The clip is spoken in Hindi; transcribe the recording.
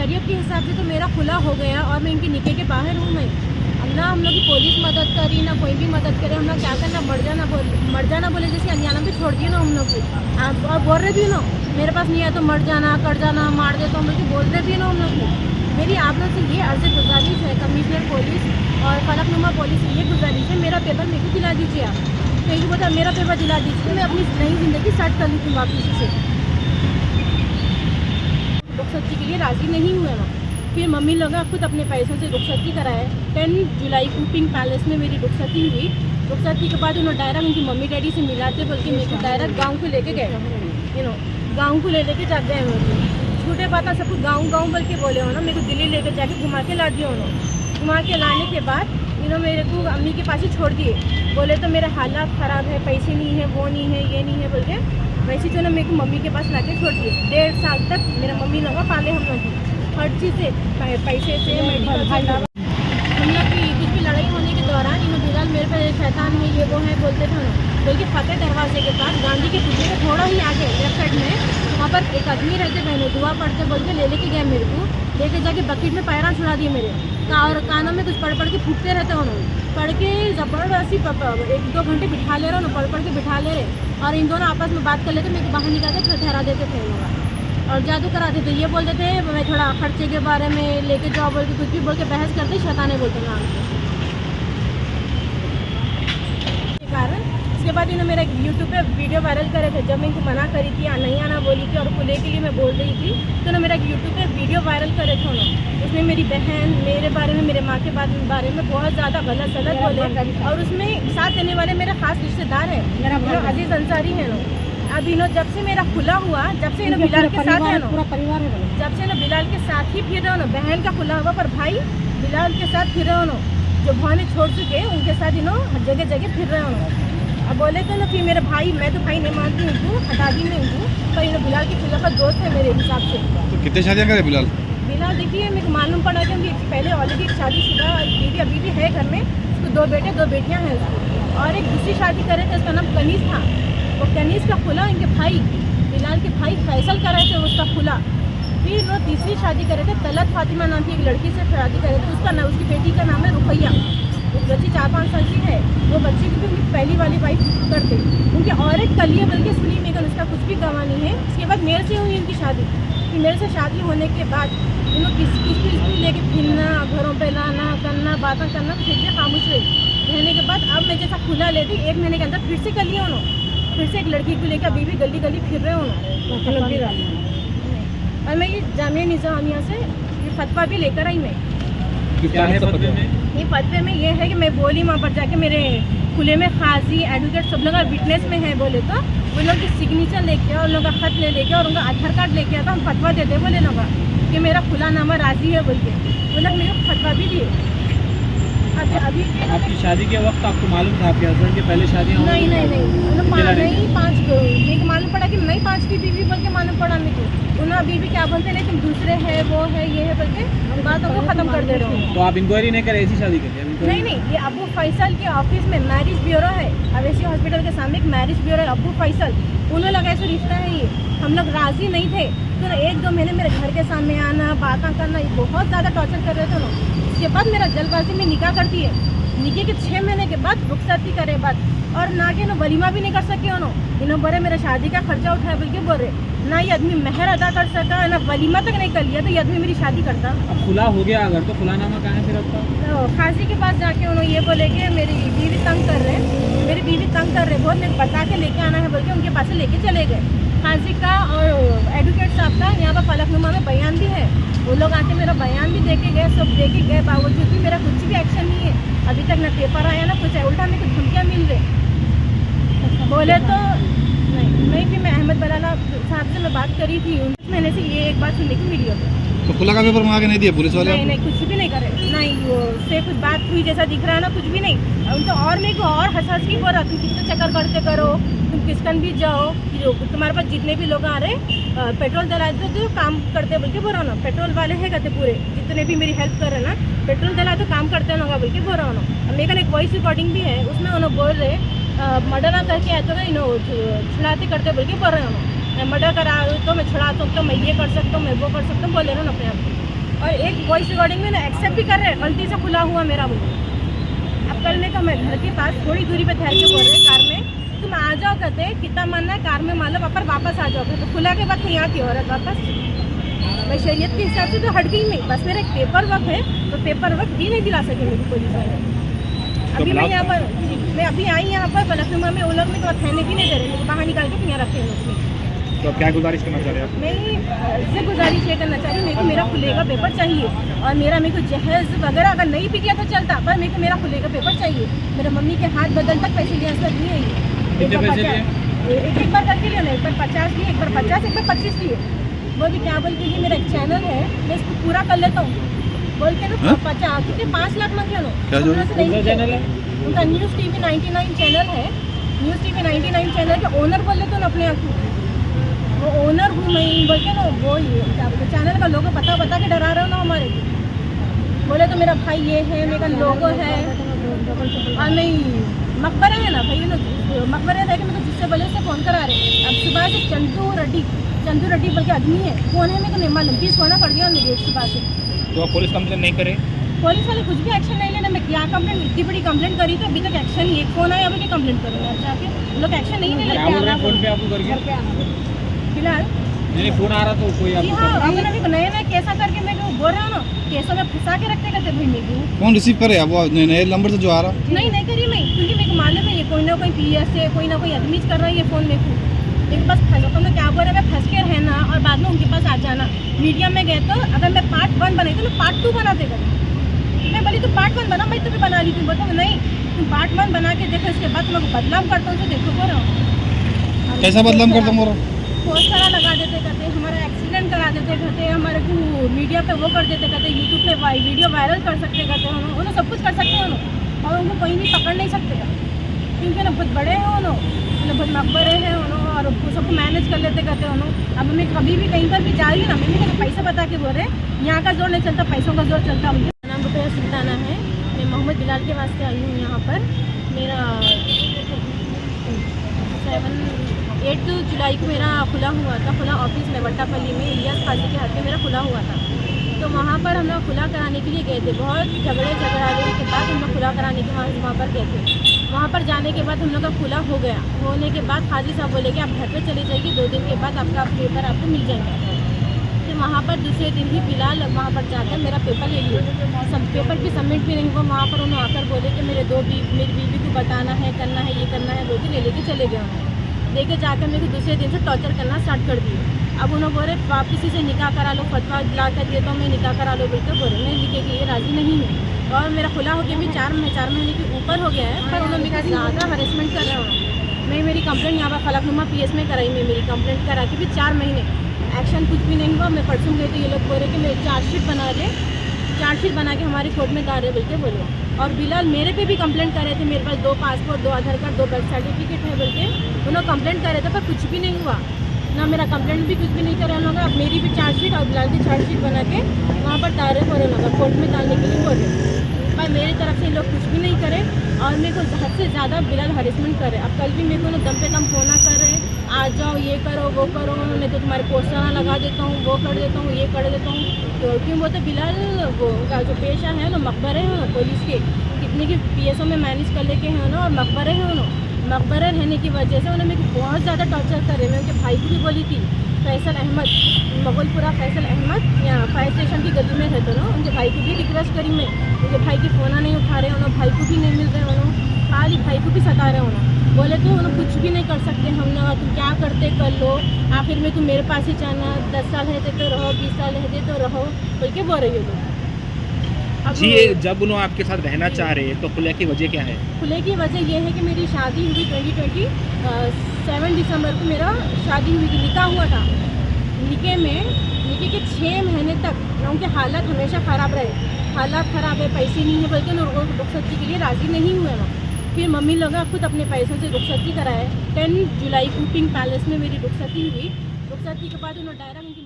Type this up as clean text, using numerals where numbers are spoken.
शरीयत के हिसाब से तो मेरा खुला हो गया और मैं इनके निके के बाहर हूँ। मैं अब ना हम लोग की पुलिस मदद करी ना कोई भी मदद करे, हम लोग क्या करना, मर जाना बोले जैसे अनजाना पे छोड़ दिए ना हम लोग को। आप बोल रहे भी ना मेरे पास नहीं है तो मर जाना, कट जाना, मार दे, तो हम लोग बोल रहे भी ना हम लोग को। मेरी आप लोग से ये अर्ज़ गुजारिश है, कमिश्नर पुलिस और फलकनुमा पुलिस से ये गुजारिश है, मेरा पेपर मेरे को दिला दीजिए आप। कहीं बोलता मेरा पेपर दिला दीजिए, मैं अपनी नई ज़िंदगी स्टार्ट कर लूँ वापस से। रुखसती के लिए राज़ी नहीं हुए ना, फिर मम्मी लोग खुद अपने पैसों से रुखसती कराए। 10 जुलाई को पिंक पैलेस में मेरी रुखसती हुई। रुखसती के बाद उन्होंने डायरेक्ट उनकी मम्मी डैडी से मिलाते बोल के मेरे को डायरेक्ट गाँव को लेके गए। गाँव को ले लेके जा गए मुझे, छोटे बात सब कुछ गाँव बोल के बोले हो ना, मेरे को दिल्ली लेके जाके घुमा के ला दिए उन्होंने। घुमा के लाने के बाद मेरे को अम्मी के पास ही छोड़ दिए। बोले तो मेरे हालात ख़राब है, पैसे नहीं है, वो नहीं है, ये नहीं है बोल के वैसे तो ना मेरे को मम्मी के पास ला के छोड़ दिए। 1.5 साल तक मेरा मम्मी लोग पाले हम लोग हर चीज़ से, पैसे से, मेडिकल से। हम लोग की कुछ भी लड़ाई होने के दौरान बिलाल मेरे पे शैतान है, ये वो है बोलते थे ना। बल्कि फतेह दरवाजे के पास गांधी के पीछे के थोड़ा ही आगे लेफ्ट साइड में वहाँ पर एक आदमी रहते, बहनों दुआ पढ़ते बोल के लेके गया मेरे को। लेके जाके बकेट में पैरा छुड़ा दिए मेरे, और कानों में कुछ पढ़ के फूकते रहते उन्होंने। पढ़ के ज़बरदस्ती 1-2 घंटे बिठा ले रहे हो ना, पढ़ के बिठा ले रहे, और इन दोनों आपस में बात कर लेते, मेरे को बाहर निकाल के ठहरा देते थे लोग और जादू कराते थे। ये बोलते थे मैं थोड़ा खर्चे के बारे में लेके जाओ बोल के, कुछ भी बोल के बहस करते, शैताने बोलते नाम के कारण। इसके बाद इन्होंने मेरा यूट्यूब पे वीडियो वायरल करे थे, जब मैं इनको मना करी थी, नहीं आना बोली थी और खुले के लिए मैं बोल रही थी, तो उन्होंने मेरा यूट्यूब पे वीडियो वायरल करे थे उन्होंने। उसमें मेरी बहन, मेरे बारे में, मेरे माँ के बारे में बहुत ज़्यादा गलत बोले, और उसमें साथ देने वाले मेरे खास रिश्तेदार हैं, मेरा अजीज़ अंसारी है ना। अब जब से मेरा खुला हुआ, जब से बिलाल के साथ है ना, पूरा परिवार है, जब से बिलाल के साथ ही फिर रहे हो ना, बहन का खुला हुआ पर भाई बिलाल के साथ फिर रहे हो ना, जो भाने छोड़ चुके उनके साथ जगह जगह फिर रहे हो ना। अब बोले तो ना फिर मेरे भाई, मैं तो भाई नहीं मानती उनको, हटा दी नहीं उनको, पर बिलाल की खुला का दोस्त है मेरे हिसाब से। तो कितने शादियाँ करे बिलाल? बिलाल देखिए मेरे को मालूम पड़ा कि उनकी पहले ऑलरेडी एक शादीशुदा बीवी अभी भी है घर में, उसको 2 बेटे 2 बेटियाँ हैं उसको, और एक दूसरी शादी करे थे, उसका नाम कनीज़ था। वो कनीज़ का खुला इनके भाई बिलाल के भाई फैसल कर रहे थे, उसका खुला। फिर वो तीसरी शादी करे थे, तलत फातिमा नाम की एक लड़की से शादी करे थे, उसकी बेटी का नाम है रुकैया। उस बच्ची 4-5 साल की है, वो बच्ची की भी उनकी पहली वाली वाइफ करते उनकी, और एक कलिया बल्कि सुनी मेकर, उसका कुछ भी गवाह नहीं है। इसके बाद मेरे से हुई उनकी शादी। मेरे से शादी होने के बाद उन्होंने किस लेके फिरना, घरों पे लाना करना, बातें करना, फिर भी खामोश रही। रहने के बाद अब मैं जैसा खुला लेती, 1 महीने के अंदर फिर से कर लिया उन्होंने, फिर से एक लड़की को लेकर अभी भी गली गली फिर रहे उन्होंने। और मैं ये जामिया निज़ामिया से ये फतवा भी लेकर आई। मैं क्या है फतवे में? ये फतवे में ये है कि मैं बोली वहाँ पर जाके मेरे खुले में काजी, एडवोकेट सब लोग विटनेस में है बोले, तो वो लोग की सिग्नेचर लेके और उन लोग का खत लेके और उनका आधार कार्ड लेके आता, हम फतवा देते बोले ना कि मेरा खुला नामा राजी है बोल के, वो लोग मेरे को फतवा भी दिए। अभी आपकी शादी के वक्त आपको मालूम था आपके हस्बैंड की पहले शादी? नहीं, नहीं 5 ये मालूम पड़ा कि नहीं 5 की बीवी बोल के मालूम पड़ा मेरे को। उन्होंने बीवी क्या बोलते नहीं, तुम दूसरे है, वो है, ये है बोल के बातों को ख़त्म कर दे रहे हो। तो आप इंक्वायरी नहीं करे, ऐसी शादी करिए? नहीं, ये अबू फैसल के ऑफिस में मैरिज ब्यूरो है, अवैसी हॉस्पिटल के सामने एक मैरिज ब्यूरो है, अबू फैसल, उन्होंने लगा ऐसा रिश्ता है ये। हम लोग राज़ी नहीं थे, तो 1-2 महीने मेरे घर के सामने आना, बातें करना, ये बहुत ज़्यादा टॉर्चर कर रहे थे लोग। उसके बाद मेरा जल्दबाजी में निकाह करती है, निकाह के 6 महीने के बाद रुखसती करे बाद, और ना कि वलीमा भी नहीं कर सके इन्होंने बोले मेरा शादी का खर्चा उठाया बोल के बोल रहे, ना ये आदमी मेहर अदा कर सका, ना वलीमा तक नहीं कर लिया, तो ये आदमी मेरी शादी करता। अब खुला हो गया अगर, तो खुलानामा कहाँ है फिर आपका? तो खाजी के पास जाके उन्होंने ये बोले कि मेरी बीवी तंग कर रहे हैं, मेरी बीवी तंग कर रहे बहुत, मेरे बता के लेके आना है बोल के उनके पास से लेके चले गए। खाजी का और एडवोकेट साहब का यहाँ पर फलकनुमा में बयान भी है, वो लोग आके मेरा बयान भी देके गए, सब देके गए, बावजूद भी मेरा कुछ भी एक्शन नहीं है अभी तक, ना पेपर आया ना कुछ है, उल्टा मेरे को धमकियाँ मिल रही बोले तो नहीं। फिर मैं अहमद बलाला साहब से मैं बात करी थी, मैंने से ये एक बात सुनने की मिली होगी। तो खुला का पेपर मंगा के नहीं दिया पुलिस वाले? नहीं, कुछ भी नहीं करे, नहीं वो से कुछ बात हुई जैसा दिख रहा है ना, कुछ भी नहीं। उनको और मेरे को और हंस की बोल रहा, तुम किसको चक्कर करते करो, तुम किसकन भी जाओ, तुम्हारे पास जितने भी लोग आ रहे पेट्रोल डलाए तो काम करते बोल के बोल रहा ना, पेट्रोल वाले है कहते पूरे जितने भी मेरी हेल्प कर रहे ना, पेट्रोल डलाए तो काम करते होगा बोल के बोल रहा ना। मेरे एक वॉइस रिकॉर्डिंग भी है, उसमें उन्होंने बोल रहे मर्डर ना करके आए तो छुड़ाते करते बोल के बोल रहे हो, मैं मर्डर करा तो मैं छुड़ाता हूँ, तो मैं ये कर सकता हूँ, मैं वो कर सकता हूँ बोले ना अपने आप। और एक वॉइस रिकॉर्डिंग में ना एक्सेप्ट भी कर रहे हैं, गलती से खुला हुआ मेरा मुंह। अब कल में मैं घर के पास थोड़ी दूरी पे ठहर के बोल रहे कार में, तुम आ जाओ कहते, कितना मानना है कार में मान लो पर वापस आ जाओ कहते, खुला के बाद यहाँ की औरत वापस। मैं शरीयत के हिसाब से तो हट गई नहीं, बस मेरा एक पेपर वर्क है तो पेपर वर्क भी नहीं दिला सके मेरी पुलिस वाले। अभी मैं यहाँ पर मैं अभी आई यहाँ पर फलकनुमा में, वो लोग मेरे को ठहरने भी नहीं दे रहे, मेरे को बाहर निकाल के यहाँ रखे लोग। तो अब क्या गुजारिश करना चाह रहे हैं आप? मैं इससे गुजारिश ये करना चाह रही हूँ, मेरे को मेरा खुलेगा पेपर चाहिए, और मेरे को जहेज वगैरह अगर नहीं भी दिया तो चलता, पर मेरे को मेरा खुलेगा पेपर चाहिए। मेरे मम्मी के हाथ बदल तक पैसे लिए दिए ही, एक बार करके लिया ना, एक बार 50 लिए, एक बार 50, एक बार 25 लिए। वो भी क्या बोल के लिए मेरा एक चैनल है, मैं इसको पूरा कर लेता हूँ बोल के ना 50 कितने 5 लाख मांगे ना, चैनल है उनका न्यूज़ TV 99 चैनल है। न्यूज़ TV 99 चैनल के ओनर बोल लेते ना अपने आप को, वो ओनर हूँ मैं बोल के ना, वो क्या बोलते चैनल का लोगो बता के डरा रहे हो ना हमारे को। बोले तो मेरा भाई ये है, मेरा लोगो है, और नहीं मकबरा है ना भाई, मकबरा है कि मेरे को जिससे बोले उससे फ़ोन करा रहे। अब सुबह से चंदू रेड्डी बोल के आदमी है, कौन है मेरे को नहीं मालूम, 20 होना पड़ गया मुझे सुबह से। तो आप पुलिस कंप्लेन नहीं करे? पुलिस वाले कुछ भी एक्शन नहीं लेना। मैं क्या कंप्लेंट, इतनी बड़ी कंप्लेंट करी तो अभी तक एक्शन नहीं, एक फ़ोन आया अभी क्या कंप्लेंट करूँगा जाके, लोग एक्शन नहीं ले लेते फ़ोन पे आपको करके फिलहाल। नहीं फ़ोन आ रहा तो कोई जी हाँ, अपन अभी नया कैसा करके मैं बोल रहा हूँ ना, केसों में फंसा के रखते कहते भाई मेरे को। कौन रिसीव करे अब वो नए नंबर से जो आ रहा? नहीं करी मैं, क्योंकि मेरे को मालूम है ये कोई ना कोई PS से कोई ना कोई आदमी कर रहा है ये फ़ोन मेरे को। मेरे पास फंस, तो मैं क्या बोल रहा है, फंस के रहना और बाद में उनके पास आ जाना। मीडिया में गए तो अगर मैं पार्ट 1 बनाई तो मैं पार्ट 2 बना देगा। मैं बोली तो पार्ट 1 बना, मैं तो भी बना ली थी, बोलता नहीं तुम पार्ट 1 बना के देखो, इसके बाद मैं बदनाम करता हूँ तो देखो बोल रहा हूँ। कैसा बदनाम करता हूँ? पोस्टर लगा देते कहते, हमारा एक्सीडेंट करा देते कहते, हमारे को मीडिया पे वो कर देते कहते, यूट्यूब पे वीडियो वायरल कर सकते कहते, उन्होंने सब कुछ कर सकते हैं उन्होंने, और उनको कोई नहीं पकड़ नहीं सकते क्योंकि ना बहुत बड़े हैं उन्होंने, बहुत मकबरे हैं उन्होंने, और सबको मैनेज कर लेते कहते उन्होंने। अब मैं कभी भी कहीं पर भी जा रही हूँ ना, मैंने पैसे बता के बोल रहे, यहाँ का जोर नहीं चलता, पैसों का जोर चलता। मुझे नाम रुपया सुल्ताना है, मैं मोहम्मद बिलाल के वास्ते आई हूँ यहाँ पर। मेरा 8 जुलाई को मेरा खुला हुआ था, खुला ऑफिस में वट्टापल्ली में इलियास काजी के हाथ में मेरा खुला हुआ था। तो वहाँ पर हम लोग खुला कराने के लिए गए थे, बहुत झगड़ाने के बाद हम लोग खुला कराने के वहाँ पर गए थे। वहाँ पर जाने के बाद हम लोग का खुला हो गया, होने के बाद हाजी साहब बोले कि आप घर पे चले जाइए, 2 दिन के बाद आपका पेपर आपको मिल जाएगा। फिर वहाँ पर दूसरे दिन ही फिलहाल वहाँ पर जाकर मेरा पेपर ले लिया, सब पेपर भी सबमिट भी नहीं हुआ। वहाँ पर उन्होंने आकर बोले कि मेरी बीवी को बताना है, करना है, ये करना है, बोल के लेके चले गए। उन्होंने लेके जाकर मेरे को दूसरे दिन से टॉर्चर करना स्टार्ट कर दिए। अब उन्होंने बोले आप किसी से निकाह करा लो, फतवा ला कर देता हूँ मैं, निकाह करा लो बोलकर बोले। मैं लिखे के लिए राज़ी नहीं हूँ, और मेरा खुला हो गया भी 4 महीने के ऊपर हो गया है, पर उन्होंने मेरे ज़्यादा हरेसमेंट कर रहे हैं। मैं मेरी कंप्लेंट यहाँ पर फलकनुमा PS में कराई, मैं मेरी कंप्लेंट करा के भी 4 महीने एक्शन कुछ भी नहीं हुआ। मैं परसों गई तो ये लोग बोले कि मैं चार्जशीट बना के हमारी कोर्ट में डाल रहे बोल के बोले। और बिलाल मेरे पे भी कंप्लेंट कर रहे थे, मेरे पास 2 पासपोर्ट, 2 आधार कार्ड, 2 बर्थ सर्टिफिकेट है बोल के उन्होंने कंप्लेंट कर रहे थे, पर कुछ भी नहीं हुआ ना, मेरा कंप्लेंट भी कुछ भी नहीं करे उन्होंने। अब मेरी भी चार्जशीट और बिलाल की चार्जशीट बना के वहाँ पर डाल रहे बोले लगा, कोर्ट में डालने के लिए बोल रहे, पर मेरी तरफ से लोग कुछ भी नहीं करे, और मेरे को हद से ज़्यादा बिलाल हरेसमेंट करे। अब कल भी मेरे को दम पे दम फोना कर रहे हैं, आ जाओ, ये करो, वो करो, नहीं तो तुम्हारे पोस्टर लगा देता हूँ, वो कर देता हूँ, ये कर देता हूँ। तो क्यों बोलते बिलाल वो का जो पेशा है ना, मकबरे हैं ना पुलिस के, कितने की PSO में मैनेज कर लेके हैं ना, और मकबरे हैं ना, मकबरे रहने की वजह से उन्होंने मेरे को बहुत ज़्यादा टॉर्चर कर रहे। मैं उनके भाई को भी बोली थी, फैसल अहमद, मगलपुरा फैसल अहमद, यहाँ फायर स्टेशन की गली में रहते ना, उनके भाई को भी रिक्वेस्ट करी मैं, उनके भाई की फ़ोन नहीं उठा रहे, उन्होंने भाई को भी नहीं मिल रहे, उन्होंने खाली भाई को भी सता रहे, उन्होंने बोले तो उन्होंने कुछ भी नहीं कर सकते हम ना, तुम क्या करते कर लो, आखिर में तुम मेरे पास ही जाना, 10 साल रहते तो रहो, 20 साल रहते तो रहो बोल के बोल रही हो लोग। जी, जब उन्होंने आपके साथ रहना चाह रहे हैं तो खुले की वजह क्या है? खुले की वजह यह है कि मेरी शादी हुई 7 दिसंबर को मेरा शादी हुई थी, निकाह हुआ था। निकाह के 6 महीने तक उनके हालत हमेशा ख़राब रहे, हालात ख़राब है, पैसे नहीं है बोल के रुखसती के लिए राज़ी नहीं हुए ना। फिर मम्मी लोग खुद अपने पैसों से रुखसती कराए। 10 जुलाई को पिंक पैलेस में मेरी रुखसती हुई। रुखसती के बाद उन्होंने डायरेक्ट